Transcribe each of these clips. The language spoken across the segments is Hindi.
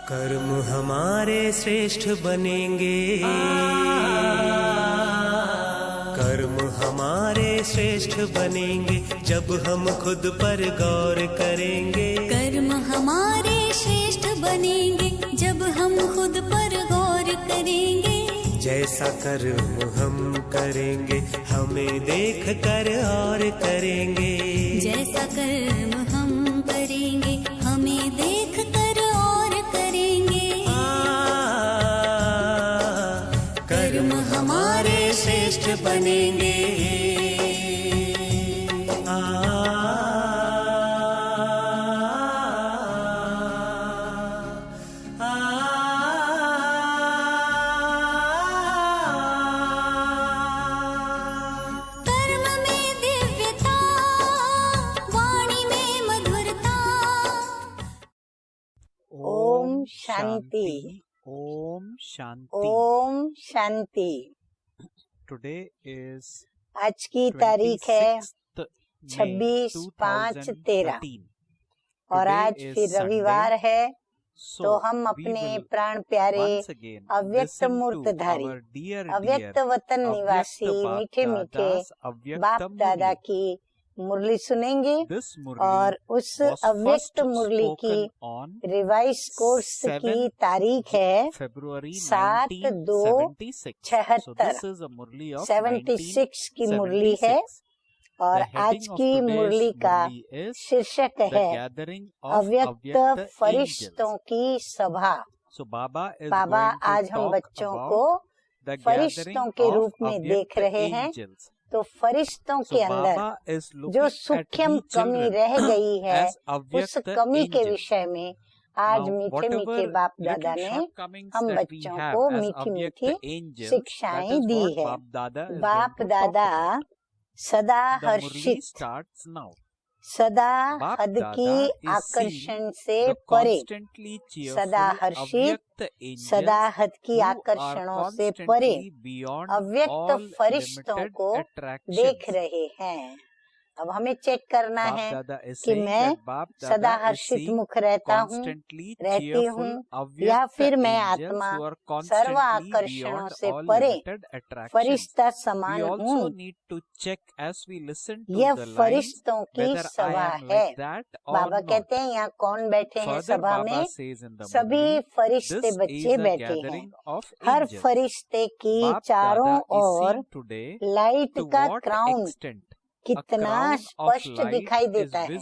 कर्म हमारे श्रेष्ठ बनेंगे, कर्म हमारे श्रेष्ठ बनेंगे जब हम खुद पर गौर करेंगे। कर्म हमारे श्रेष्ठ बनेंगे जब हम खुद पर गौर करेंगे। जैसा कर्म हम करेंगे हमें देख कर और करेंगे। जैसा कर्म हम करेंगे हमें देख कर और करेंगे। कर्म हमारे श्रेष्ठ बनेंगे। शांति। ओम शांति। ओम शांति। टुडे इज आज की तारीख है 26/5/13 और आज फिर रविवार है। तो हम अपने प्राण प्यारे अव्यक्त मूर्तधारी अव्यक्त वतन निवासी मीठे मीठे बाप दादा की मुरली सुनेंगे और उस अव्यक्त मुरली की रिवाइज कोर्स की तारीख है 7/2/76 की मुरली है। और आज की मुरली का शीर्षक है अव्यक्त फरिश्तों की सभा। बाबा आज हम बच्चों को फरिश्तों के रूप में देख रहे हैं। तो फरिश्तों के अंदर जो सूक्ष्म कमी रह गई है उस कमी के विषय में आज मीठे मीठे बाप दादा ने हम बच्चों को मीठी मीठी शिक्षाएं दी है। बाप दादा सदा हर्षित, सदा हद की आकर्षण से परे, सदा हर्षित, सदा हद की आकर्षणों से परे अव्यक्त फरिश्तों को देख रहे हैं। अब हमें चेक करना है कि मैं सदा हर्षित मुख रहता हूँ, रहती हूँ, या फिर मैं आत्मा सर्व आकर्षणों से परे फरिश्ता समान हूँ। यह फरिश्तों की सभा है। बाबा कहते हैं यहाँ कौन बैठे हैं सभा में? सभी फरिश्ते बच्चे बैठे हैं। हर फरिश्ते की चारों ओर लाइट का क्राउन कितना स्पष्ट दिखाई देता है।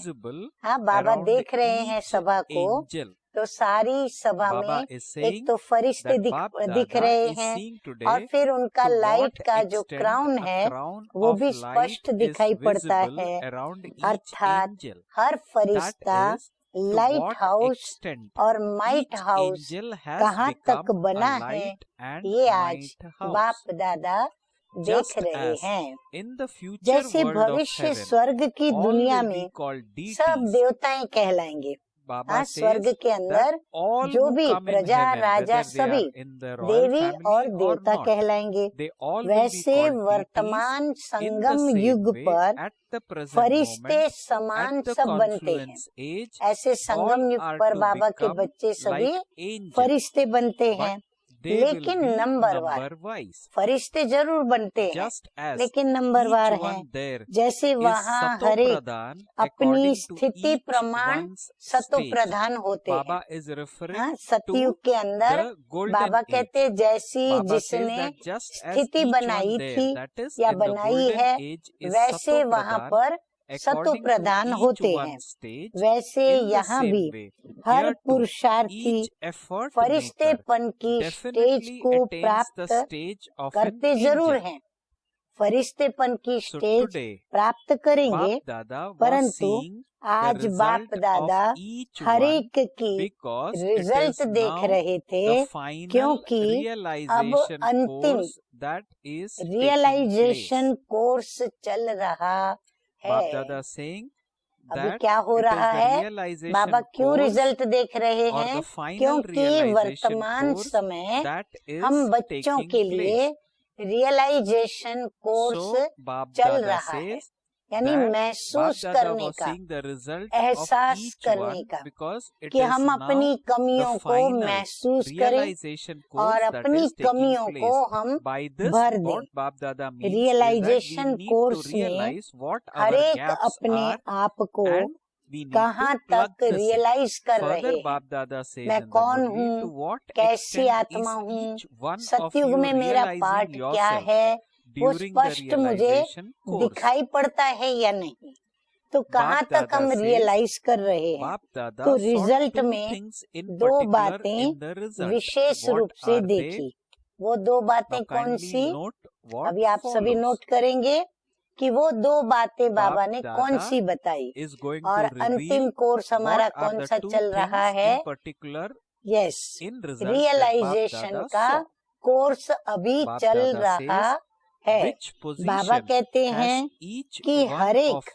हाँ, बाबा देख रहे हैं सभा को। तो सारी सभा में एक तो फरिश्ते दिख रहे हैं और फिर उनका लाइट का जो क्राउन है वो भी स्पष्ट दिखाई पड़ता है। अर्थात हर फरिश्ता लाइट हाउस और माइट हाउस कहाँ तक बना है ये आज बाप दादा देख रहे हैं। जैसे भविष्य स्वर्ग की दुनिया में सब देवताएं कहलाएंगे। हाँ, स्वर्ग के अंदर जो भी प्रजा राजा सभी देवी और देवता कहलाएंगे। वैसे वर्तमान संगम युग पर फरिश्ते समान सब बनते हैं। ऐसे संगम युग पर बाबा के बच्चे सभी फरिश्ते बनते हैं, लेकिन नंबर वाइज फरिश्ते जरूर बनते हैं, लेकिन नंबर वार हैं। जैसे वहाँ हरे अपनी स्थिति प्रमाण सतो प्रधान होते हैं। हाँ, सतयुग के अंदर बाबा कहते जैसी जिसने स्थिति बनाई थी या बनाई है वैसे वहाँ पर सतो प्रधान होते हैं। वैसे यहाँ भी हर पुरुषार्थी फरिश्तेपन की स्टेज को प्राप्त करते जरूर हैं। फरिश्तेपन की स्टेज प्राप्त करेंगे, परंतु आज बाप दादा हर एक की रिजल्ट देख रहे थे, क्योंकि अब अंतिम रियलाइजेशन कोर्स चल रहा है। अभी क्या हो रहा है? बाबा क्यों रिजल्ट देख रहे हैं? क्योंकि वर्तमान समय हम बच्चों के लिए रियलाइजेशन कोर्स चल रहा है। यानी महसूस करने का, एहसास करने का, कि हम अपनी कमियों को महसूस करें और अपनी कमियों को हम भर दें। रियलाइजेशन कोर्स में हर एक अपने आप को कहाँ तक रियलाइज कर रहे हैं, मैं कौन हूँ, कैसी आत्मा हूँ, सतयुग में मेरा पार्ट क्या है, वो स्पष्ट मुझे दिखाई पड़ता है या नहीं। तो कहाँ तक हम रियलाइज कर रहे हैं। तो रिजल्ट में दो बातें विशेष रूप से देखी। वो दो बातें कौन सी, अभी आप सभी नोट करेंगे कि वो दो बातें बाबा ने कौन सी बताई। और अंतिम कोर्स हमारा कौन सा चल रहा है, यस, रियलाइजेशन का कोर्स अभी चल रहा है। बाबा कहते हैं कि हर एक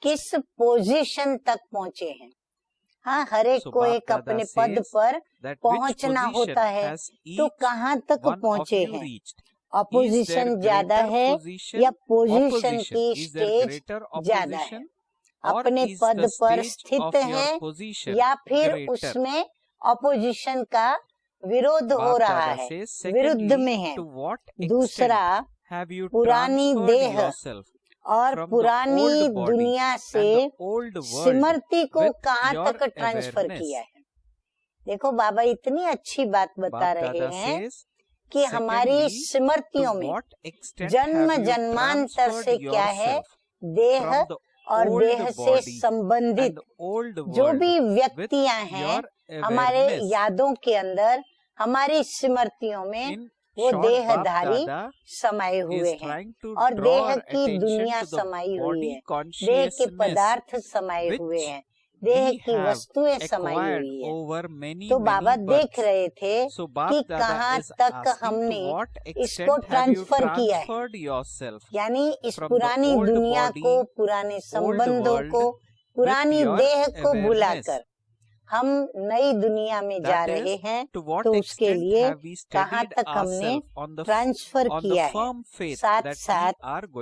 किस पोजीशन तक पहुँचे हैं। हाँ, हर एक को एक अपने पद पर पहुँचना होता है, तो कहाँ तक पहुँचे हैं। अपोजिशन ज्यादा है या पोजीशन की स्टेज ज्यादा है, अपने पद पर स्थित है या फिर उसमें अपोजिशन का विरोध हो रहा है, विरुद्ध में है। दूसरा, पुरानी देह और पुरानी दुनिया से स्मृति को कहाँ तक ट्रांसफर किया है। देखो बाबा इतनी अच्छी बात बता रहे हैं कि हमारी स्मृतियों में जन्म जन्मांतर से क्या है, देह और देह से संबंधित जो भी व्यक्तियां हैं हमारे यादों के अंदर, हमारी स्मृतियों में वो देहधारी समाये हुए हैं और देह की दुनिया समाई हुई है, देह के पदार्थ समाये हुए हैं, देह की वस्तुएं समाई हुई है। तो बाबा देख रहे थे कि कहाँ तक हमने इसको ट्रांसफर किया है, यानी इस पुरानी दुनिया को, पुराने संबंधों को, पुरानी देह को भुलाकर हम नई दुनिया में जा रहे हैं। तो उसके लिए कहाँ तक हमने ट्रांसफर किया है, साथ साथ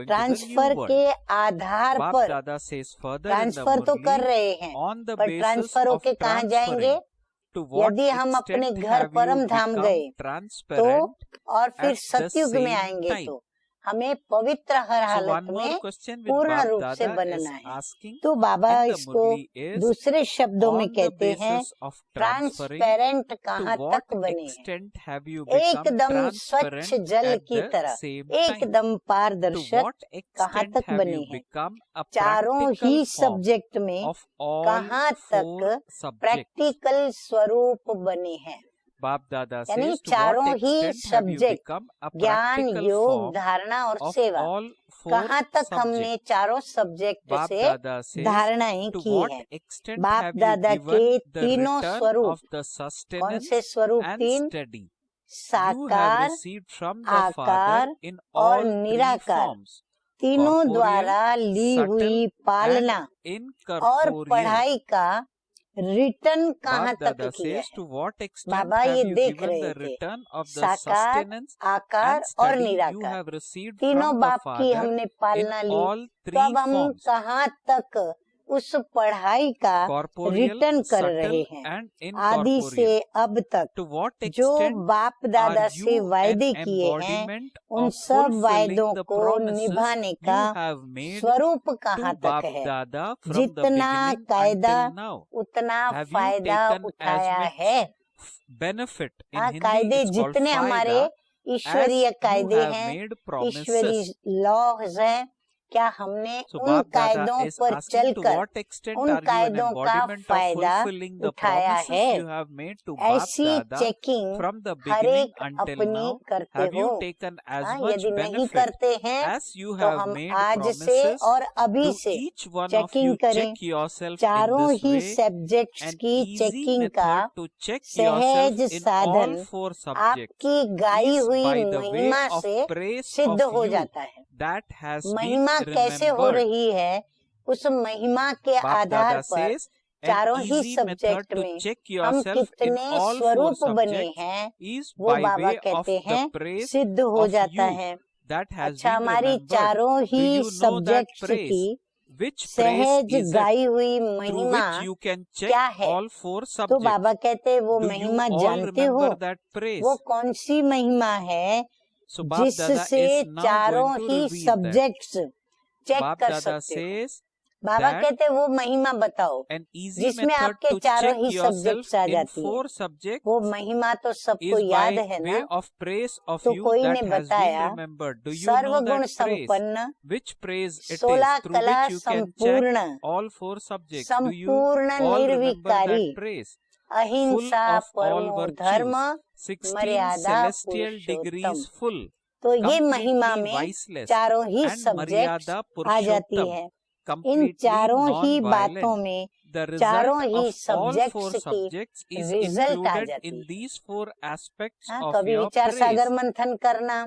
ट्रांसफर के आधार पर ट्रांसफर तो कर रहे हैं, पर ट्रांसफर होके कहाँ जाएंगे। यदि हम अपने घर परम धाम गए तो और फिर सतयुग में आएंगे तो हमें पवित्र हर हालत में पूर्ण रूप से बनना है। तो बाबा इसको दूसरे शब्दों में कहते हैं, ट्रांसपेरेंट कहाँ तक बने हैं, एकदम स्वच्छ जल की तरह, एकदम पारदर्शक कहाँ तक बने हैं। चारों ही सब्जेक्ट में कहाँ तक प्रैक्टिकल स्वरूप बने हैं, यानी चारों ही सब्जेक्ट, ज्ञान, योग, धारणा और सेवा, कहाँ तक हमने चारों सब्जेक्ट से धारणाएं की है। बाप दादा के तीनों स्वरूप, कौन से स्वरूप? तीन, साकार, आकार और निराकार, तीनों द्वारा ली हुई पालना और पढ़ाई का रिटर्न कहाँ तक किया है। बाबा ये देख रहे थे, साकार, आकार और निराकार, तीनों बाप की हमने पालना ली, तब हम कहाँ तक उस पढ़ाई का रिटर्न कर रहे हैं। आदि से अब तक जो बाप दादा से वायदे किए हैं, उन सब वायदों को निभाने का स्वरूप कहाँ तक है। जितना कायदा उतना फायदा उठाया है। कायदे जितने हमारे ईश्वरीय कायदे हैं, ईश्वरीय लॉज हैं, क्या हमने उन कायदों पर चलकर उन कायदों का फायदा उठाया है। ऐसी चेकिंग हर एक अपनी करते हो। यदि नहीं करते हैं तो हम आज से और अभी से चेकिंग करें। चारों ही सब्जेक्ट्स की चेकिंग का सहज साधन आपकी गाई हुई महिमा से सिद्ध हो जाता है। महिमा कैसे हो रही है, उस महिमा के आधार पर चारों ही सब्जेक्ट में हम कितने स्वरूप बने हैं, वो बाबा कहते हैं सिद्ध हो जाता है। अच्छा, हमारी चारों ही सब्जेक्ट्स की which सहज praise is it गाई हुई through महिमा which you can check क्या है? all four तो subjects? बाबा कहते हैं वो Do you महिमा all जानते हो? remember that praise? वो कौन सी महिमा है So Bap Dada जिससे is now चारों going to ही reveal that. Subjects check Bap कर Dada सकते हो। says बाबा that कहते हैं वो महिमा बताओ an easy जिसमें method आपके to चारों check ही yourself सब्जेक्ट्स आ in जाती है। four subjects वो महिमा तो सबको is याद by है way ना। of praise of तो you कोई that ने has been बताया remembered. Do you know सर्वगुण that praise? संपन्न, Which praise it is 16 through कला which you can check संपूर्ण, all four subjects? Do you संपूर्ण all remember निर्विकारी, that praise? अहिंसा, Full of all परमो धर्म, virtues, 16 मर्यादा celestial पुरुषोत्तम। degrees full, तो ये महिमा completely में viceless, चारों ही and सब्जेक्ट्स मर्यादा आ जाती पुरुषोत्तम, है। इन completely चारों ही non-violent. बातों में The चारों result ही of all four सब्जेक्ट्स की subjects is रिजल्ट आ included जाती in है। these four aspects हाँ, of कभी your विचार praise. सागर मंथन करना,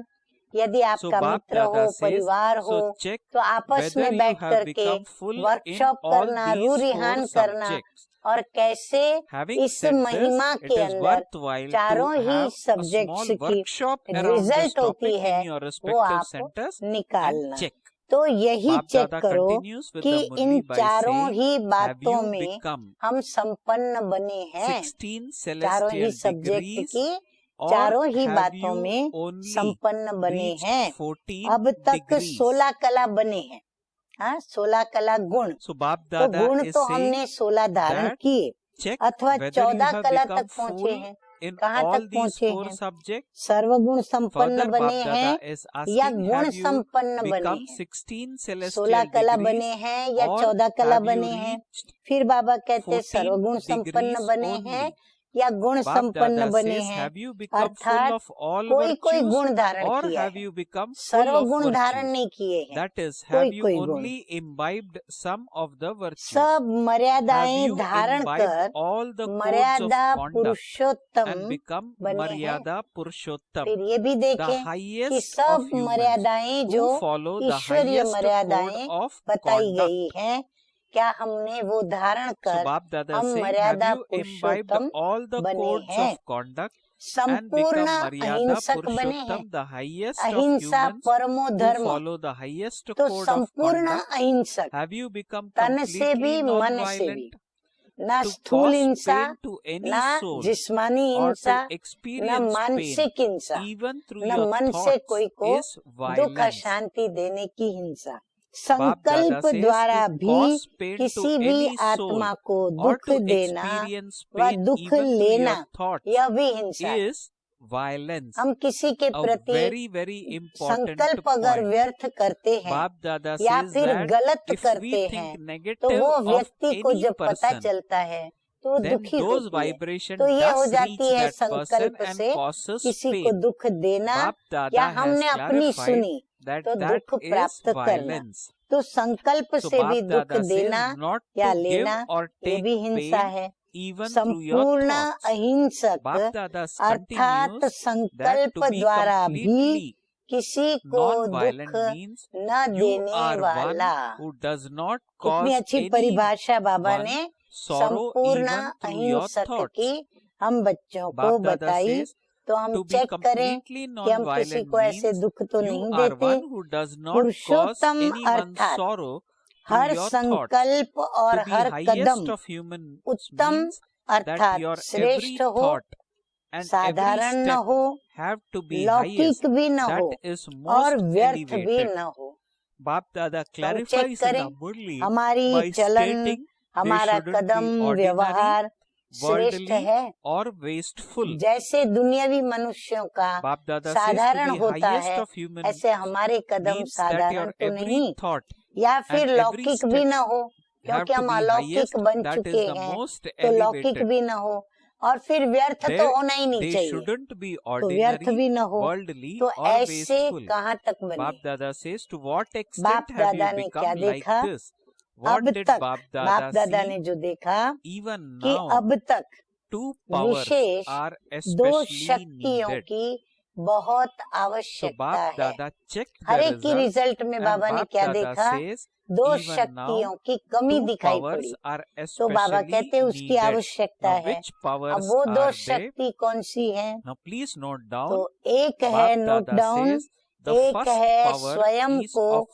यदि So आपका Bap मित्र हो, Dada says, परिवार हो, so check तो आपस whether में you बैठ have करके become full in workshop all करना, रू these रिहान four करना subjects. और कैसे Having इस said this, महिमा it के is अंदर worthwhile चारों to he have a subjects small की workshop around this रिजल्ट होती topic है, in your वो respective आप centers and निकालना। check. तो यही Bap चेक Dada करो continues with कि the इन Murli by चारों saying, ही have बातों you में become हम संपन्न बने हैं। 16 चारों ही celestial सब्जेक्ट degrees, की or चारों ही have बातों you में only संपन्न बने reached हैं। 14 अब तक degrees? 16 कला बने हैं। हाँ, 16 कला गुण। So Bap तो Dada गुण is तो saying हमने 16 धारण that किए check अथवा whether you 14 have कला become तक पहुँचे full हैं। in कहाँ all तक these पहुँचे four हैं? subjects. सर्वगुण संपन्न Further, बने Bap हैं Dada is या asking, गुण have you संपन्न बने become हैं? 16 16 celestial कला degrees, बने हैं या or 14 कला have you बने हैं? reached फिर बाबा कहते हैं 14 सर्वगुण संपन्न degrees बने only? हैं या गुण Bap संपन्न Dada बने says, हैं। have you become full अर्थात of all कोई कोई virtues, गुण धारण or किया have है, you become full of सर्वगुण धारण virtues? नहीं किए हैं। That is, कोई have you कोई गुण, only imbibed some of the virtues? सब Have मर्यादाएं you धारण imbibed कर all the codes of मर्यादा conduct पुरुषोत्तम and become बने हैं। Maryada Purushottam, फिर ये भी the देखें कि highest सब of humans, मर्यादाएं जो who follow the ईश्वरीय highest code मर्यादाएं of बताई conduct? गई हैं, क्या हमने वो धारण So कर Bap Dada हम saying, have मर्यादा you imbibed Purushottam all the बने codes हैं, of conduct and संपूर्ण become Maryada अहिंसक बने हैं। Purushottam, the highest of अहिंसा humans, परमो who धर्म, follow the highest तो code of संपूर्ण conduct? अहिंसक, Have you become तन से भी completely मन से भी, non-violent ना to स्थूल cause हिंसा, pain to any ना soul, जिस्मानी or हिंसा, to न experience pain मानसिक हिंसा, even through न your मन से thoughts कोई को is दुख violence? शांति देने की हिंसा। Bap Dada संकल्प says, द्वारा to भी cause pain to किसी भी any soul आत्मा को or दुख to देना experience व pain दुख even through लेना, your thoughts यह भी हिंसा है। is violence. हम किसी के A प्रति very, very important संकल्प अगर point. व्यर्थ करते हैं Bap Dada या says फिर that गलत if we करते think हैं, तो negative वो of व्यक्ति को any जब पता person, चलता है तो वो then दुखी those होती है। vibration तो ये हो does reach जाती है that person संकल्प and से causes किसी को pain. दुख देना, Bap या Dada has हमने अपनी clarified सुनी that तो that दुख is प्राप्त करना। violence. तो संकल्प So से भी Bap दुख Dada देना says not या to give लेना, or ये take भी हिंसा pain है। even through your संपूर्ण thoughts. अहिंसक Bap Dada अर्थात continues that संकल्प to be द्वारा भी completely किसी को non-violent दुख means न you देने are one वाला। who does not कितनी cause अच्छी any परिभाषा बाबा one ने sorrow संपूर्ण even through your अहिंसक thoughts. की हम बच्चों को Bap Dada बताई। says तो हम to be चेक करें completely कि हम किसी non-violent को ऐसे means दुख तो you नहीं are देते। one who does not cause Purushottam anyone अर्थात sorrow through her your thoughts. संकल्प और To be her highest Kadam of humans उत्तम means that अर्थात your every श्रेष्ठ हो, thought and every साधारण न step हो, have to be highest. लौकिक भी न हो That is और most व्यर्थ भी elevated. न हो। Bap Dada तो हम चेक clarifies in करें the Murli by हमारी चलन, stating they हमारा shouldn't कदम be ordinary, व्यवहार श्रेष्ठ worldly है। or wasteful. जैसे दुनियावी मनुष्यों का Bap Dada says साधारण to be होता highest है, of humans ऐसे हमारे कदम means that साधारण your तो every नहीं, thought या फिर and every लौकिक step भी न हो, have क्योंकि to हम be अलौकिक highest. बन That चुके is the हैं, most तो लौकिक elevated. भी न हो, और फिर व्यर्थ तो होना ही नहीं They चाहिए, shouldn't be तो व्यर्थ ordinary, भी न हो। worldly तो or ऐसे wasteful. कहाँ तक बने? Bap Dada says, to what बाप extent have दादा you ने क्या become like देखा? this? What अब did तक Bap बाप Dada दादा ने see? जो देखा Even कि now, अब तक two powers विशेष are दो especially शक्तियों needed. की बहुत So आवश्यकता Bap है। Dada checked हर the एक की results रिजल्ट में and बाबा ने Bap क्या Dada देखा? says, दो even now, शक्तियों की कमी two दिखाई powers पड़ी। are तो बाबा especially कहते हैं उसकी needed. आवश्यकता Now, है। which powers अब वो दो are they? शक्ति कौन सी है? Now, please note down. तो एक है, Bap note Dada down, says, the एक first है power स्वयं is को of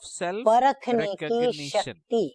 परखने की self-recognition. शक्ति।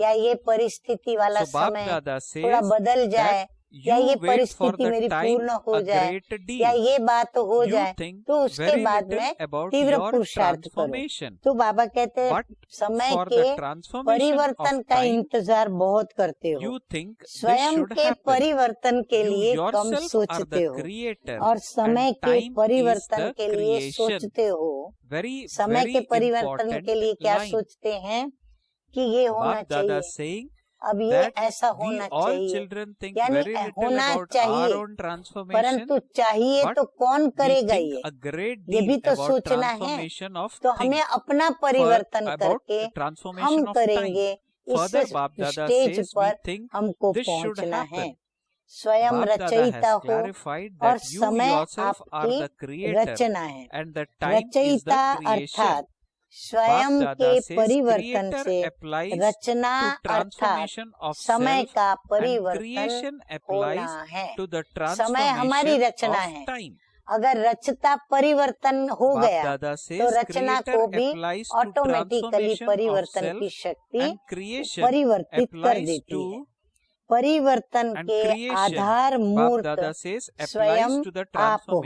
या ये परिस्थिति वाला समय थोड़ा बदल जाए या ये परिस्थिति मेरी पूर्ण हो जाए, या ये बात हो जाए, तो उसके बाद मैं तीव्र पुरुषार्थ करूं। तो बाबा कहते हैं समय के परिवर्तन का इंतजार बहुत करते हो, स्वयं के परिवर्तन के लिए कम सोचते हो, और समय के परिवर्तन के लिए सोचते हो। समय के परिवर्तन के लिए क्या सोचते हैं कि ये होना चाहिए, अब ये ऐसा होना चाहिए, यानी होना चाहिए, परंतु चाहिए तो कौन करेगा ये भी तो सोचना है। तो हमें अपना परिवर्तन करके हम करेंगे, इस स्टेज पर हमको पहुंचना है। स्वयं रचयिता हो और समय आपकी रचना है। रचयिता अर्थात स्वयं के परिवर्तन से रचना अर्थात समय का परिवर्तन होना है। समय हमारी रचना है, अगर रचता परिवर्तन हो गया तो रचना को भी ऑटोमेटिकली परिवर्तन की शक्ति परिवर्तित कर देती है। परिवर्तन के आधार मूर्त स्वयं आप हो।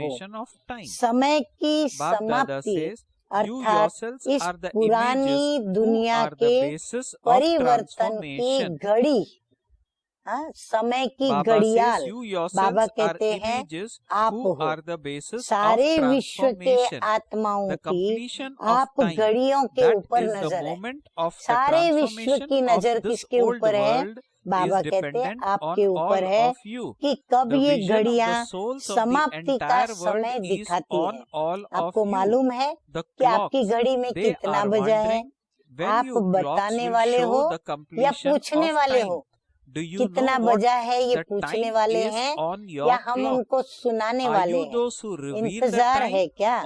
समय की समाप्ति अर्थात इस पुरानी दुनिया के परिवर्तन की घड़ी, समय की घड़ियाल बाबा कहते हैं आप हो। सारे विश्व के आत्माओं की आप घड़ियों के ऊपर नजर है। सारे विश्व की नजर किसके ऊपर है? बाबा कहते हैं आपके ऊपर है कि कब ये घड़ियां समाप्ति का समय दिखाती है। आपको मालूम है कि आपकी घड़ी में कितना बजा है? आप बताने वाले हो या पूछने वाले हो? कितना बजा है ये पूछने वाले हैं या हम उनको सुनाने वाले हैं? इंतजार है क्या?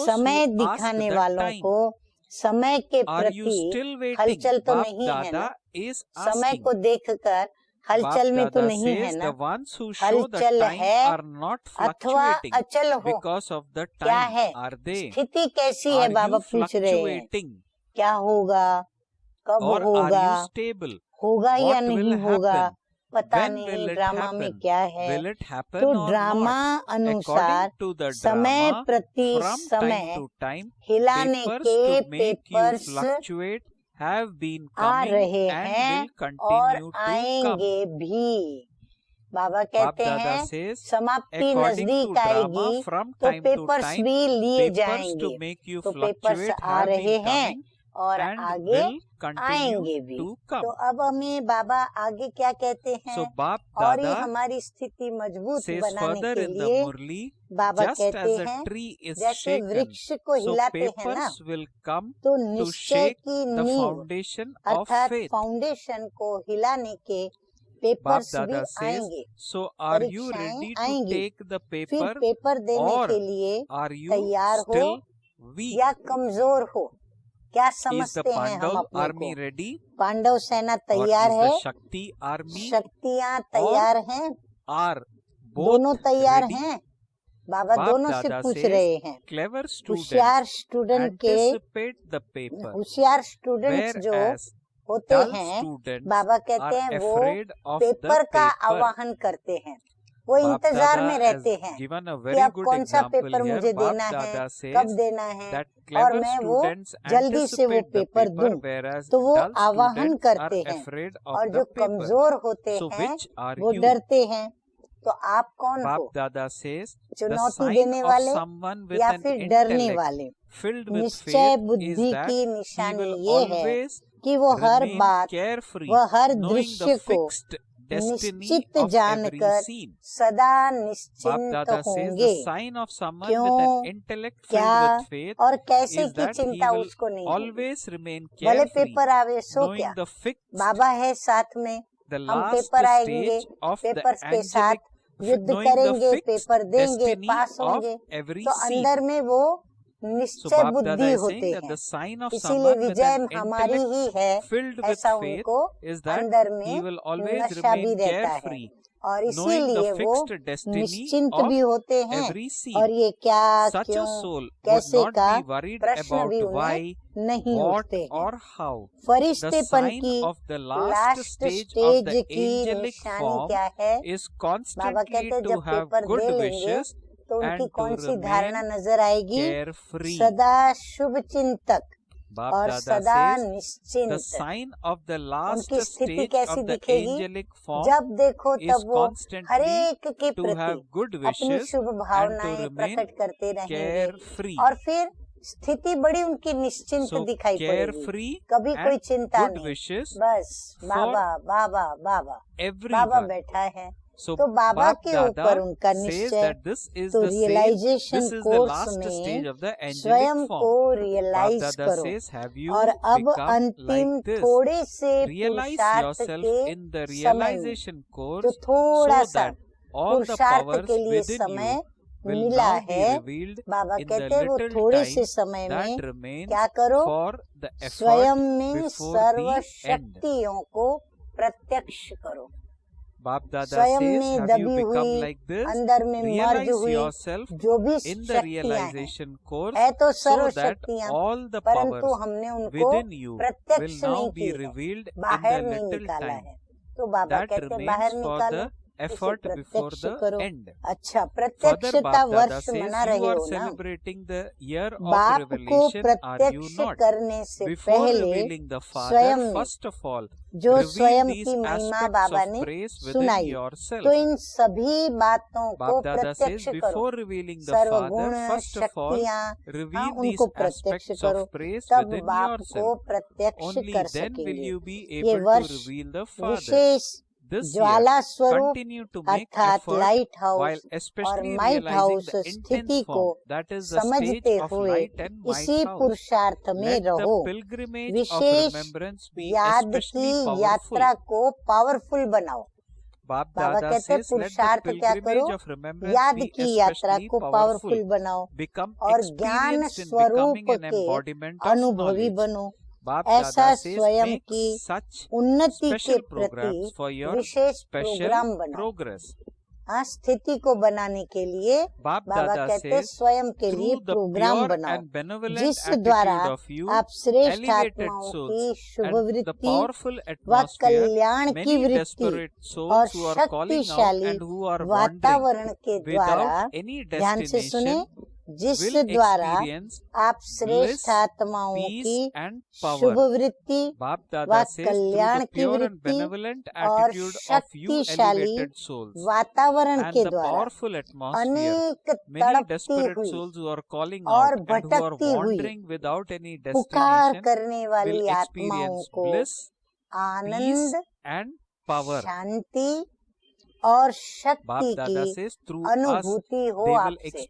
समय दिखाने वालों को समय के प्रति हलचल तो नहीं है ना? समय को देखकर हलचल में तो नहीं है ना? हलचल है अथवा अचल हो, क्या है? स्थिति कैसी है? बाबा पूछ रहे हैं क्या होगा, कब होगा, होगा या नहीं होगा, पता नहीं। ड्रामा में क्या है? तो ड्रामा अनुसार समय प्रति समय हिलाने के पेपर्स आ रहे हैं और आएंगे भी। बाबा कहते हैं समाप्ति नजदीक आएगी तो पेपर्स भी लिए जाएंगे। तो पेपर्स आ रहे हैं और आगे आएंगे भी। तो अब हमें बाबा आगे क्या कहते हैं? और ये हमारी स्थिति मजबूत बनाने के लिए बाबा कहते हैं जैसे वृक्ष को हिलाते हैं ना, तो निश्चय की नींव अर्थात फाउंडेशन को हिलाने के पेपर्स भी आएंगे, परीक्षाएं आएंगी। फिर पेपर देने के लिए तैयार हो या कमजोर हो? क्या समझते हैं हम अपने को? पांडव सेना तैयार है, शक्तियाँ तैयार हैं, दोनों तैयार हैं। बाबा दोनों से पूछ रहे हैं। होशियार स्टूडेंट के होशियार स्टूडेंट्स जो होते हैं, बाबा कहते हैं वो पेपर का आवाहन करते हैं। वो इंतजार में रहते हैं कि अब कौन सा पेपर मुझे देना है, कब देना है, और मैं वो जल्दी से वो पेपर दूं। तो वो आवाहन करते हैं। और जो कमजोर होते हैं वो डरते हैं। तो आप कौन हो? चुनौती देने वाले या फिर डरने वाले? निश्चय बुद्धि की निशानी ये है कि वो हर बात व हर दृश्य को निश्चित जानकर सदा निश्चिंत होंगे। क्यों, क्या और कैसे की चिंता उसको नहीं है। भले पेपर आवे सो क्या, बाबा है साथ में। हम पेपर आएंगे, पेपर्स के साथ युद्ध करेंगे, पेपर देंगे, पास होंगे। तो अंदर में वो निश्चय बुद्धि होते हैं, इसीलिए विजय हमारी ही है, ऐसा उनको अंदर में नशा भी रहता है और इसीलिए वो निश्चिंत भी होते हैं और ये क्या, क्यों, कैसे का प्रश्न भी उन्हें नहीं उठते हैं। फरिश्तेपन की लास्ट स्टेज की निशानी क्या है? बाबा कहते हैं जब पेपर दे लेंगे तो उनकी कौन सी धारणा नजर आएगी? सदा शुभ चिंतक और सदा निश्चिंत। उनकी स्थिति कैसी दिखेगी? जब देखो तब वो हर एक के प्रति अपनी शुभ भावनाएं प्रकट करते रहेंगे और फिर स्थिति बड़ी उनकी निश्चिंत दिखाई पड़ेगी, कभी कोई चिंता नहीं, बस बाबा बाबा बाबा बाबा बैठा है। तो बाबा के ऊपर उनका निश्चय, तो रियलाइजेशन कोर्स में स्वयं को रियलाइज करो और अब अंतिम थोड़े से पुरुषार्थ के समय तो थोड़ा सा पुरुषार्थ के लिए समय मिला है। बाबा कहते हैं वो थोड़े से समय में क्या करो? स्वयं में सर्व शक्तियों को प्रत्यक्ष करो, स्वयं में दबी हुई, अंदर में मर्ज हुई जो भी शक्तियां हैं, है तो सर्व शक्तियां, परंतु हमने उनको प्रत्यक्ष नहीं किया, बाहर नहीं निकाला है। तो बाबा कहते हैं बाहर निकालो, effort before the end. अच्छा, प्रत्यक्षता वर्ष मना रहे हो ना, बाप को प्रत्यक्ष करने से पहले स्वयं जो स्वयं की महिमा बाबा ने सुनाई, तो इन सभी बातों को प्रत्यक्ष करो, सर्वगुण शक्तियाँ उनको प्रत्यक्ष करो, तब बाप को प्रत्यक्ष कर सकेंगे। ये वर्ष विशेष ज्वाला स्वरूप अर्थात लाइट हाउस और माइट हाउस स्थिति को समझते हुए इसी पुरुषार्थ में रहो। विशेष याद की यात्रा को पावरफुल बनाओ। बाबा कहते हैं पुरुषार्थ क्या करो? याद की यात्रा को पावरफुल बनाओ और ज्ञान स्वरूप के अनुभवी बनो। ऐसा स्वयं की उन्नति के प्रति विशेष प्रोग्राम बनाओ। स्थिति को बनाने के लिए बाबा कहते हैं स्वयं के लिए प्रोग्राम बनाओ, जिस द्वारा आप श्रेष्ठ आत्माओं की शुभ वृत्ति व कल्याण की वृत्ति और शक्तिशाली वातावरण के द्वारा, ध्यान से सुने, जिस द्वारा आप श्रेष्ठ आत्माओं की शुभ वृत्ति व कल्याण की वृत्ति और शक्तिशाली वातावरण के द्वारा अनेक तड़पती हुई और भटकती हुई पुकार करने वाली आत्माओं को आनंद, शांति और शक्ति की अनुभूति हो आपसे,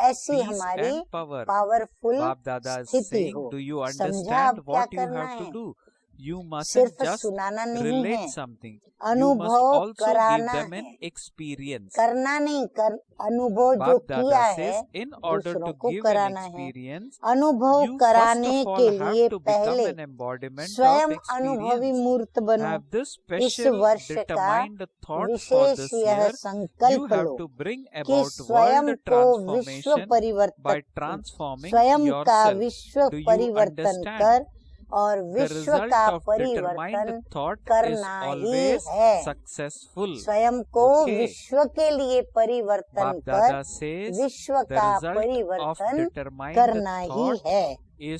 ऐसी हमारी पावरफुल स्थिति हो। समझा आप क्या करना है? सिर्फ सुनाना नहीं है, अनुभव कराना है, करना नहीं, अनुभव जो किया है दूसरों को कराना है। अनुभव कराने के लिए पहले स्वयं अनुभवी मूर्त बनो। इस वर्ष का विशेष यह संकल्प लो कि स्वयं को विश्व परिवर्तन, स्वयं का विश्व परिवर्तन कर और विश्व का परिवर्तन करना ही है। स्वयं को विश्व के लिए परिवर्तन कर विश्व का परिवर्तन करना ही है।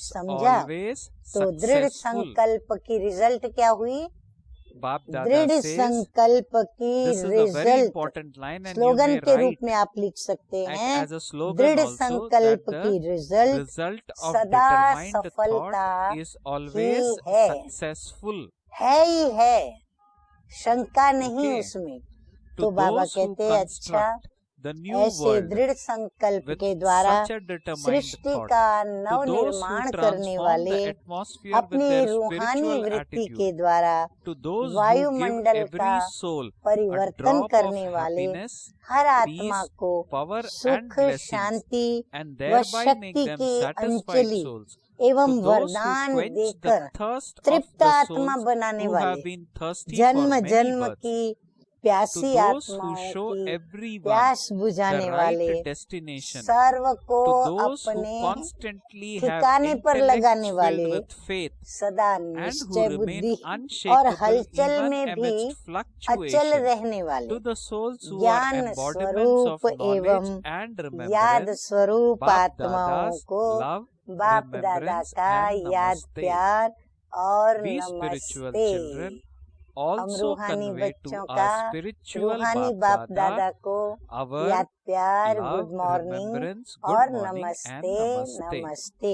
समझा? तो दृढ़ संकल्प की रिजल्ट क्या हुई? दृढ़ संकल्प की रिजल्ट स्लोगन के रूप में आप लिख सकते हैं। दृढ़ संकल्प की रिजल्ट सदा सफलता ही है, शंका नहीं उसमें। तो बाबा कहते हैं अच्छा, ऐसे दृढ़ संकल्प के द्वारा सृष्टि का नव निर्माण करने वाले अपनी रूहानी वृत्ति के द्वारा वायुमंडल का परिवर्तन करने वाले हर आत्मा को सुख, शांति व शक्ति की अंजलि एवं वरदान देकर तृप्त आत्मा बनाने वाले, जन्म जन्म की प्यासी आत्माओं की प्यास बुझाने वाले, सर्व को अपने ठिकाने पर लगाने वाले, सदा निश्चय बुद्धि और हलचल में भी अचल रहने वाले, ज्ञान स्वरूप एवं याद स्वरूप आत्माओं को बाप दादा का याद प्यार और नमस्ते। हम रूहानी बच्चों का रूहानी बाप दादा को याद प्यार, गुड मॉर्निंग और नमस्ते नमस्ते।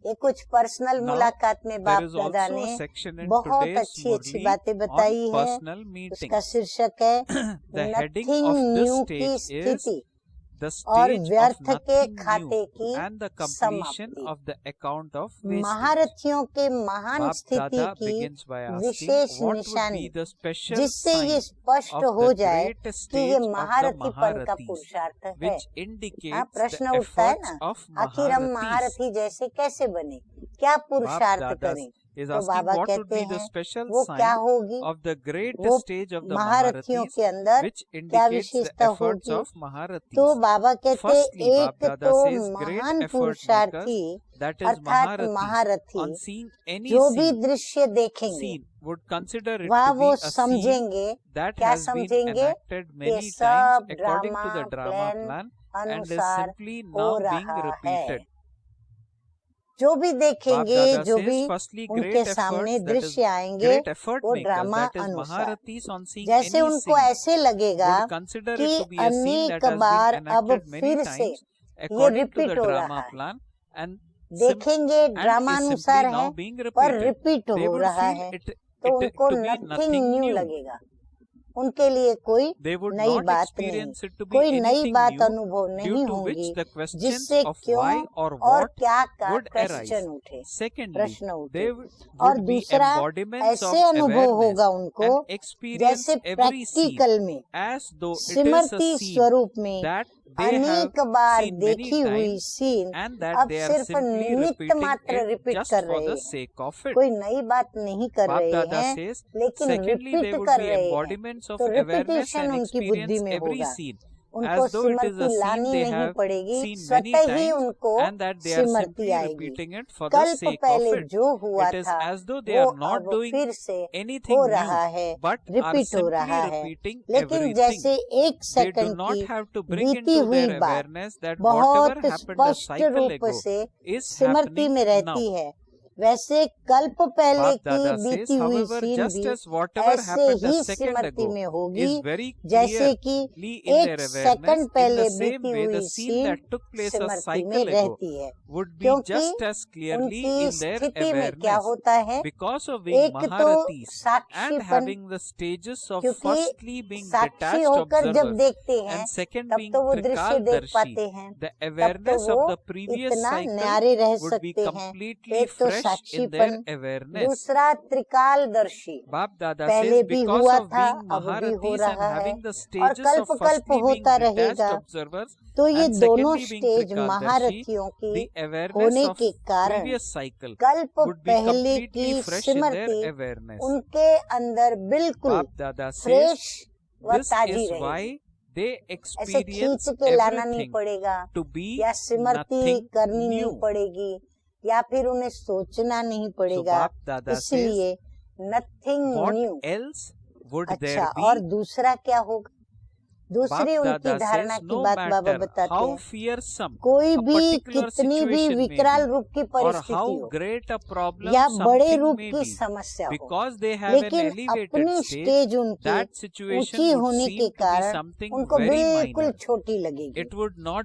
ये कुछ पर्सनल मुलाकात में बाप दादा ने बहुत अच्छी अच्छी बातें बताई है। उसका शीर्षक है नथिंग न्यू की स्थिति और व्यर्थ के खाते की समाप्ति। महारथियों के महान स्थिति की विशेष निशानी, जिससे ये स्पष्ट हो जाए कि ये महारथीपन का पुरुषार्थ है। प्रश्न उठता है ना, आखिर हम महारथी जैसे कैसे बने, क्या पुरुषार्थ करें? तो बाबा कहते हैं वो क्या होगी, वो महारथियों के अंदर क्या विशेषता होगी। तो बाबा कहते एक तो महान पुरुषार्थी अर्थात महारथी जो भी दृश्य देखेंगे वह वो समझेंगे, क्या समझेंगे, ये सब ड्रामा प्लान अनुसार हो रहा है। जो भी देखेंगे, जो भी उनके सामने दृश्य आएंगे वो ड्रामा अनुसार, जैसे उनको ऐसे लगेगा कि अनेक बार अब फिर से ये रिपीट हो रहा है। देखेंगे ड्रामा अनुसार है पर रिपीट हो रहा है, तो उनको नथिंग न्यू लगेगा। उनके लिए कोई नई बात नहीं, कोई नई बात अनुभव नहीं होगी जिससे क्यों और क्या का क्वेश्चन उठे, प्रश्न उठे। और दूसरा ऐसे अनुभव होगा उनको जैसे प्रैक्टिकल में स्मृति स्वरूप में अनेक बार देखी हुई सीन अब सिर्फ निमित्त मात्र रिपीट कर रहे हैं, कोई नई बात नहीं कर रहे हैं लेकिन रिपीट कर रहे हैं। तो रिपीटेशन उनकी बुद्धि में होगा, उनको स्मृति लानी नहीं पड़ेगी, स्वतः ही उनको स्मृति आएगी। कल्प पहले जो हुआ था वो अब फिर से हो रहा है, रिपीट हो रहा है। लेकिन जैसे एक सेकंड की बीती हुई बात बहुत स्पष्ट रूप से स्मृति में रहती है, वैसे कल्प पहले की बीती हुई सीन भी ऐसे ही स्मृति में होगी जैसे कि एक सेकंड पहले बीती हुई सीन स्मृति में रहती है। क्योंकि उनकी स्थिति में क्या होता है, एक तो साक्षीपन, क्योंकि साक्षी होकर जब देखते हैं तब तो वो दृश्य देख पाते हैं, तब तो वो इतना न्यारे रह सकते हैं। एक तो साक्षीपन, दूसरा त्रिकालदर्शी, पहले भी हुआ था अब भी हो रहा है और कल्प कल्प होता रहेगा। तो ये दोनों स्टेज महारथियों की होने के कारण कल्प पहले की स्मृति उनके अंदर बिल्कुल फ्रेश व ताजी रहेगी। ऐसे खींच के लाना नहीं पड़ेगा या स्मृति करनी नहीं पड़ेगी या फिर उन्हें सोचना नहीं पड़ेगा, इसलिए नथिंग न्यू। अच्छा, और दूसरा क्या होगा, दूसरी उनकी धारणा की बात बाबा बताते हैं। कोई भी कितनी भी विकराल रूप की परिस्थिति हो या बड़े रूप की समस्या हो, लेकिन अपनी स्टेज उनकी ऊंची होने के कारण उनको बिल्कुल छोटी लगेगी,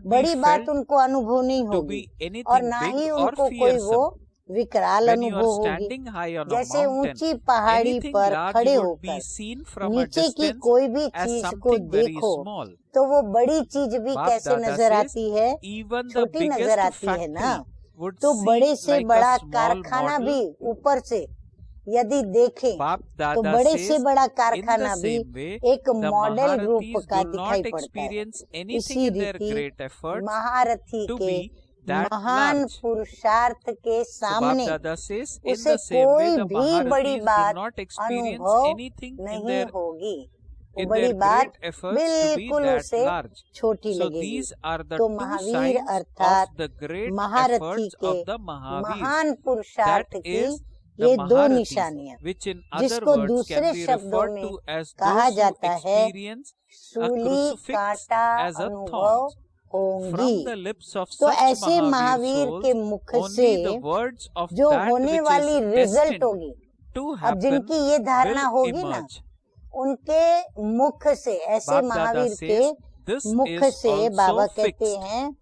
बड़ी बात उनको अनुभव नहीं होगी और ना ही उनको कोई वो विकराल When you अनुभव are होगी। standing high on a जैसे mountain, ऊंची पहाड़ी anything पर large खड़े would be होकर seen from a नीचे की distance कोई भी as चीज को something very देखो small. तो वो बड़ी चीज भी बाप कैसे दादा नजर says, आती है, Even the छोटी नजर biggest आती है ना। factory would तो seem बड़े से like a बड़ा small कारखाना भी model. ऊपर से यदि देखें बाप तो दादा बड़े says, से बड़ा in the कारखाना भी same way, एक the मॉडल रूप Maharathis का do दिखाई not पड़ता है। experience anything इसी in their रीति great efforts महारथी to के be that महान large. पुरुषार्थ के So Bap सामने Dada says, in उसे the same way, कोई the भी बड़ी Maharathis बात do not experience अनुभव anything in नहीं their होगी। वो in बड़ी their बात great efforts to be बिल्कुल that उसे large. छोटी So लगेगी। these are the तो two महावीर signs अर्थात of the great महारथी efforts के of the Mahavir. महान That पुरुषार्थ की is the ये दो Maharathis, निशानियां, which in other जिसको words दूसरे can be शब्दों referred में to as कहा those who जाता है experience a सूली crucifix कांटा as a अनुभव thorn. होंगी। From the lips of तो such ऐसे Mahavir महावीर के souls, मुख only से the words of जो that होने which वाली is रिजल्ट destined होगी, to अब happen जिनकी ये धारणा will होगी ना, emerge. उनके मुख से, ऐसे बाप दादा महावीर says, के this मुख is से बाबा also कहते fixed. हैं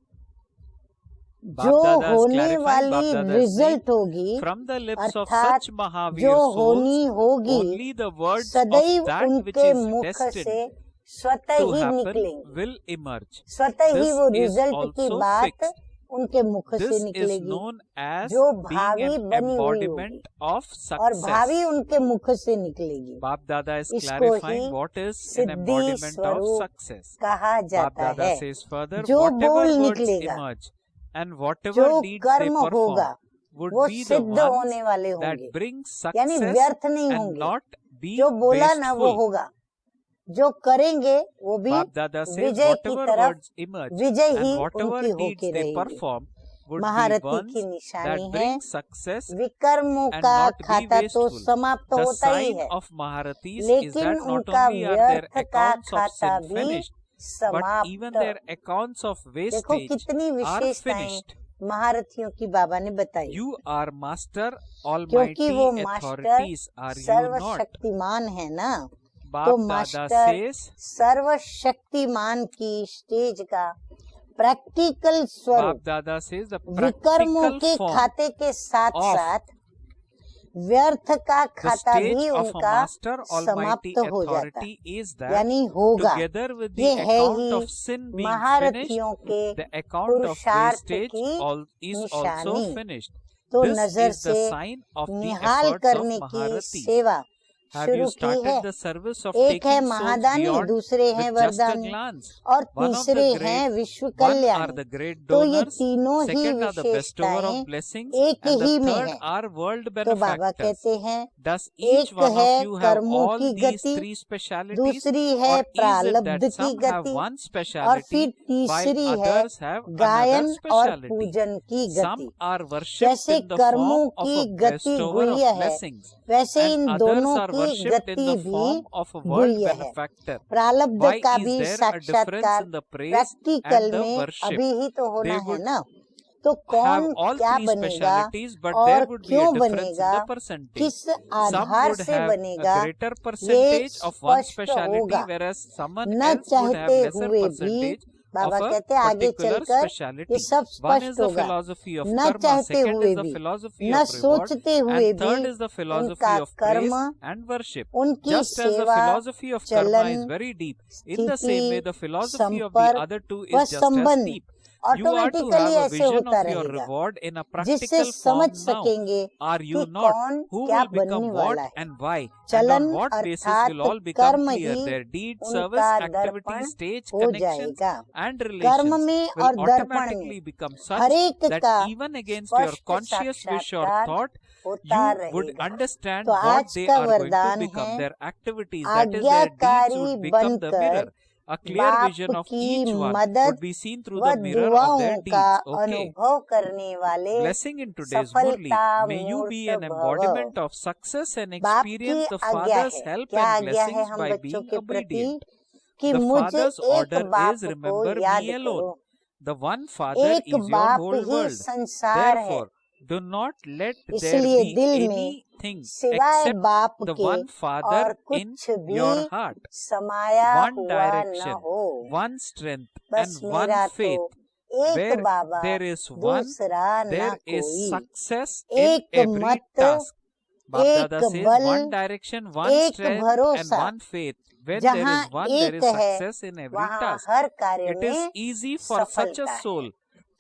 बाप जो दादा is होने clarifying, वाली बाप दादा is रिजल्ट saying, होगी, from the lips of अर्थात such Mahavir जो souls, होनी होगी, only the words सदैव of that which उनके is मुख destined से स्वतः to ही happen निकलेंगी। will emerge. स्वतः ही This वो is रिजल्ट की also बात fixed. उनके मुख से This is निकलेगी known as जो being भावी an बनी हुई होगी embodiment of और success. भावी उनके मुख से निकलेगी। Bap Dada is इसको clarifying he what is an Siddhi embodiment of स्वरूप success. कहा Bap जाता Dada है। says further, जो whatever बोल words निकलेगा, emerge and whatever जो deeds they कर्म perform होगा, would वो be the सिद्ध ones होने वाले that होंगे, bring यानी success व्यर्थ नहीं and होंगे। not be जो बोला ना वो wasteful. होगा, जो करेंगे वो भी Bap Dada says विजय की whatever तरफ words emerge Vijay he and whatever उनकी deeds होके they रहेगी। perform would be महारथी ones की that निशानी है, bring success विकर्मों and का not be खाता तो wasteful. समाप्त The होता ही sign है, of Maharathis is लेकिन that not उनका only are their व्यर्थ का accounts of खाता sin भी finished, but even their समाप्त। accounts of देखो wastage कितनी are विशेषताएं finished. महारथियों की बाबा ने बताई, You are master, क्योंकि almighty वो master authorities, are you not? सर्वशक्तिमान है ना। Bap तो Dada मास्टर says, सर्वशक्तिमान की स्टेज का प्रैक्टिकल Bap स्वरूप Dada says the विकर्मों practical के form खाते के साथ of साथ व्यर्थ का the खाता stage भी of a उनका master, almighty समाप्त हो जाता है, authority is that यानी होगा। together with ये the है account he of sin being finished, महारथियों के the account of पुरुषार्थ wastage की is also निशानी। finished. तो This नजर is the से sign of the Nihal efforts of करने की Maharathis. सेवा Have शुरू you की है। started the service of एक है taking souls महादानी, beyond दूसरे हैं with just a वरदानी glance? और One of the तीसरे हैं great, विश्व one are Kalyani. the great तो ये donors, तीनों ही second are the bestower विशेषताएं of blessings, एक and ही the में third है। are world तो बाबा benefactors. कहते हैं Does each एक one है of you have कर्मों all की these गति, three specialities, दूसरी है or is it प्रारब्ध that की some have गति one और फिर speciality while तीसरी है others have गायन another और speciality? पूजन की Some गति। are worshipped जैसे in the कर्मों form of की a गति bestower गुह्य of है, blessings, वैसे and इन others दोनों are की worshipped in गति the भी form of a world गुह्य है। benefactor. प्रारब्ध Why का is भी there a difference साक्षात्कार in the praise practical and the में worship? अभी ही तो होना They है would ना। तो have कौन all क्या three बनेगा specialities, but there और would be a क्यों difference in बनेगा, the percentage. किस Some आधार would से have बनेगा, a greater ये percentage of one स्पष्ट speciality, होगा। whereas someone न else would have चाहते lesser हुए भी percentage of बाबा a कहते हैं आगे particular चलकर ये speciality. सब One is स्पष्ट the होगा। philosophy of न karma, चाहते second हुए is the भी, philosophy न of reward, सोचते हुए and third भी is the philosophy उनका of praise कर्म, and worship. उनकी Just as the सेवा, philosophy of karma चलन, is very deep, in the same way स्थिति, the philosophy of the संपर्क other two व is just as संबंध deep. You are to automatically have a ऐसे vision होता of your रहेगा, reward in a जिससे practical समझ form now. सकेंगे Are कि you not? कौन Who क्या will become बनने what वाला है। and why? And चलन on what basis अर्थात will all become कर्म clear? ही Their deeds, उनका service, activity, दर्पण stage, हो connections जाएगा। and कर्म relations में will और दर्पण automatically में become such हरेक that का even against your स्पष्ट conscious wish or साक्षात्कार thought, होता you would रहेगा। understand तो what आज they का are going to वरदान become. है, Their activities, that is their deeds, आज्ञाकारी would become the बनकर mirror. A clear बाप vision of की each one मदद would be seen through व the mirror of दुआओं their का deeds. Okay. अनुभव करने वाले Blessing in today's Murli. सफलता May you be an मूर्त भव। embodiment of success and बाप की experience the आज्ञा Father's है, help क्या and आज्ञा है blessings हम by बच्चों being के प्रति obedient. कि The मुझे Father's एक order बाप is को remember याद me alone. करो। The one Father एक is your बाप whole ही world. संसार है, Therefore, do not let there इसलिए be दिल में anything सिवाय except बाप the के one और Father in कुछ your भी heart. समाया One हुआ न direction, हो। one strength बस and one मेरा faith. तो एक where Baba there is one, दूसरा ना there is कोई, success एक in every मत, task. Bap एक Dada says बल, one direction, one एक strength and भरोसा। one faith. When there जहाँ is one, there एक is है success in every वहाँ task. हर कार्य It is में easy for such सफलता a है। soul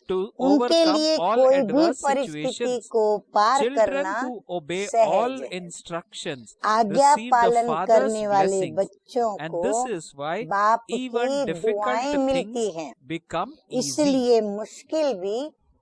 to उनके overcome लिए all कोई भी adverse परिस्थिति situations. को पार Children करना who obey सहज all है। instructions आज्ञा receive the पालन Father's करने वाले blessings. बच्चों And को this is why बाप even की difficult दुआएं मिलती things हैं, become easy. इसलिए मुश्किल भी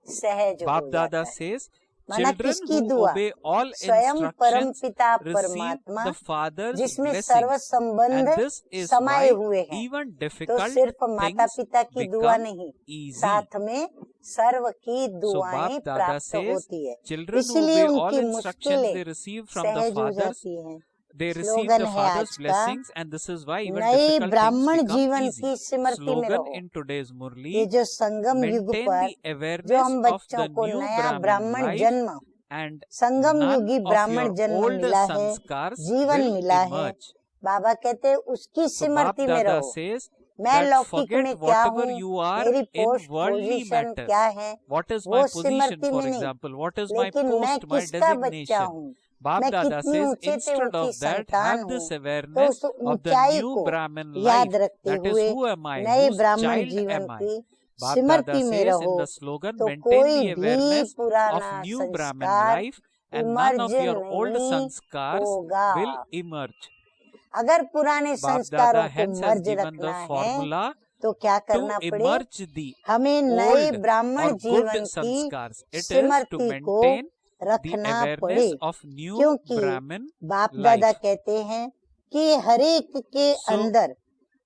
सहज हो Bap जाता Dada है। says, माना children किसकी who दुआ? obey all स्वयं परम instructions पिता receive परमात्मा, the Father's जिसमें सर्व blessings. संबंध And this is समाये why हुए हैं। even तो difficult सिर्फ माता things पिता की दुआ become नहीं, easy. साथ में सर्व की So दुआएं Bap Dada प्राप्त says, होती है, children who इसलिए obey all उनकी instructions they मुश्किलें receive from the सहज हो Father's, जाती हैं। they receive स्लोगन the है Father's आज का, blessings, and this is why even नए difficult things ब्राह्मण become जीवन easy. की स्मृति में Slogan रहो। in today's ये Murli, जो संगम युग maintain पर the जो awareness हम of बच्चों the को new नया Brahmin ब्राह्मण life, जन्म, and संगम none युगी of ब्राह्मण your जन्म old मिला है, sanskars जीवन will मिला है। emerge. बाबा कहते हैं उसकी So Bap स्मृति में Dada रहो। says मैं that लौकिक forget में क्या whatever हूँ, you are मेरी in post worldly position matters. क्या है, What is वो my position, स्मृति for में नहीं, example? What is my लेकिन मैं post, my किसका बच्चा designation? हूँ, Bap मैं Dada कितनी says ऊंचे से instead ऊंची of that, संतान have this हूँ। तो awareness उस of the ऊंचाई new को Brahmin याद life. रखते That is, हुए who am I? नए Whose ब्राह्मण child जीवन am I? की Bap Dada स्मृति में says in रहो, the slogan, तो maintain कोई the भी awareness of पुराना new Brahmin संस्कार life, and none of emerge your old नहीं sanskars होगा। will emerge. अगर पुराने Bap संस्कारों Dada को hence has merge given the रखना है formula तो क्या to करना पड़े? emerge the हमें नए old ब्राह्मण or good जीवन की sanskars. It is to स्मृति को maintain the रखना पड़े, awareness of new क्योंकि Brahmin बाप दादा life. कहते हैं कि हरेक के So, अंदर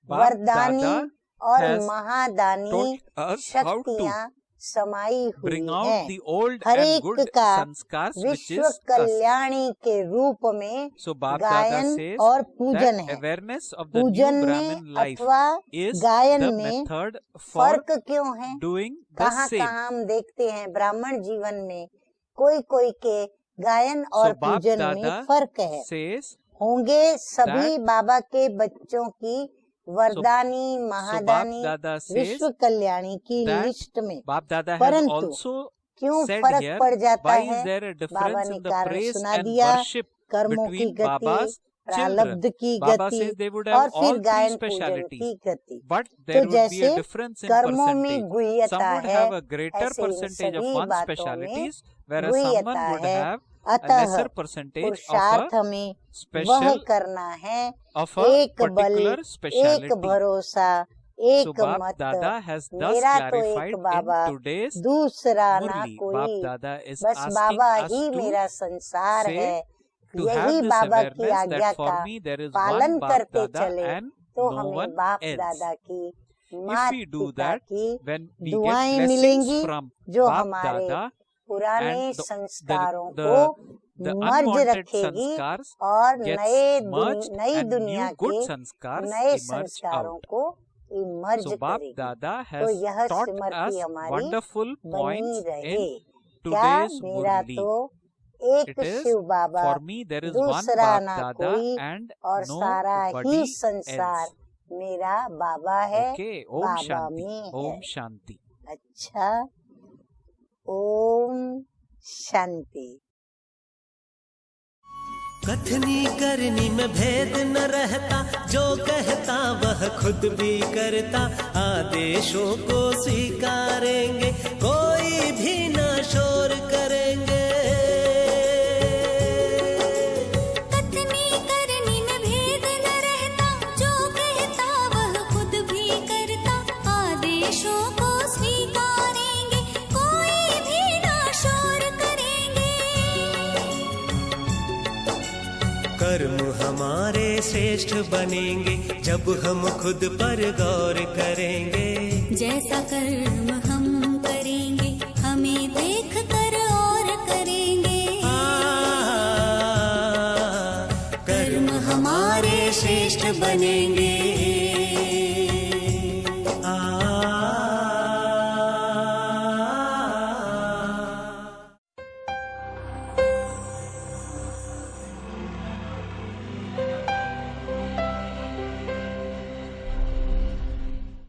Bap वरदानी Dada और has Mahadani taught us how to शक्तियाँ समाई हुई bring out हैं। the old हर and एक good का sanskars, which विश्व is us. कल्याणी के रूप में So Bap Dada गायन says और पूजन that है। awareness of the पूजन new में Brahmin life अथवा is गायन the में method for फर्क क्यों है? doing the कहाँ same. कहाँ हम देखते हैं ब्राह्मण जीवन में कोई कोई के गायन और So Bap पूजन में Dada फर्क है। says होंगे सभी that- बाबा के बच्चों की वरदानी So Bap महादानी Dada says विश्व कल्याणी की that लिस्ट में Bap Dada has परंतु also क्यों said फर्क here, पड़ जाता why है? is there a Baba difference ने in the कारण praise सुना and दिया, worship कर्मों की between गति, Baba's children? प्रारब्ध की Baba गति says they would और have फिर all three गायन पूजन specialities, की गति। but तो there would be a जैसे difference in कर्मों में percentage. Some गुह्यता would है, have a greater ऐसे इन percentage of सभी one बातों में specialities, whereas someone गुह्यता would है। have a अतः lesser percentage of पुरुषार्थ a हमें वह special करना है, of a एक बल, particular एक speciality. भरोसा, So एक Bap मत, Dada has thus मेरा तो clarified एक बाबा, in today's दूसरा ना Murli. कोई, Bap Dada is बस asking Baba us he to मेरा संसार say, है। to have यही this बाबा की awareness आज्ञा that for का me there is पालन one Bap करते Dada चले and तो no हमें one बाप else. दादा की, If मात we do पिता that, की when we दुआएं get blessings मिलेंगी from जो Bap हमारे Dada पुराने and संस्कारों the को the मर्ज unwanted रखेगी sanskars और gets merged नई and दुनिया new good के sanskars नए emerge संस्कारों out. को इमर्ज So Bap करेगी। Dada तो has यह taught स्मृति us हमारी wonderful बनी points रहे। in क्या today's मेरा Murli. तो एक It is, Shiv Baba, for me there is one दूसरा Bap ना Dada कोई and और सारा nobody ही संसार else. मेरा बाबा है, Okay, Om बाबा Shanti, में है। Om Shanti. अच्छा, ओम शांति। कथनी करनी में भेद न रहता, जो कहता वह खुद भी करता, आदेशों को स्वीकारेंगे, कोई भी ना शोर करेंगे। कथनी करनी में भेद न रहता, जो कहता वह खुद भी करता, आदेशों को स्वीकारेंगे, कोई भी ना शोर करेंगे। कर्म हमारे श्रेष्ठ बनेंगे, जब हम खुद पर गौर करेंगे। जैसा कर्म हम करेंगे, हमें देख कर और करेंगे। कर्म हमारे श्रेष्ठ बनेंगे।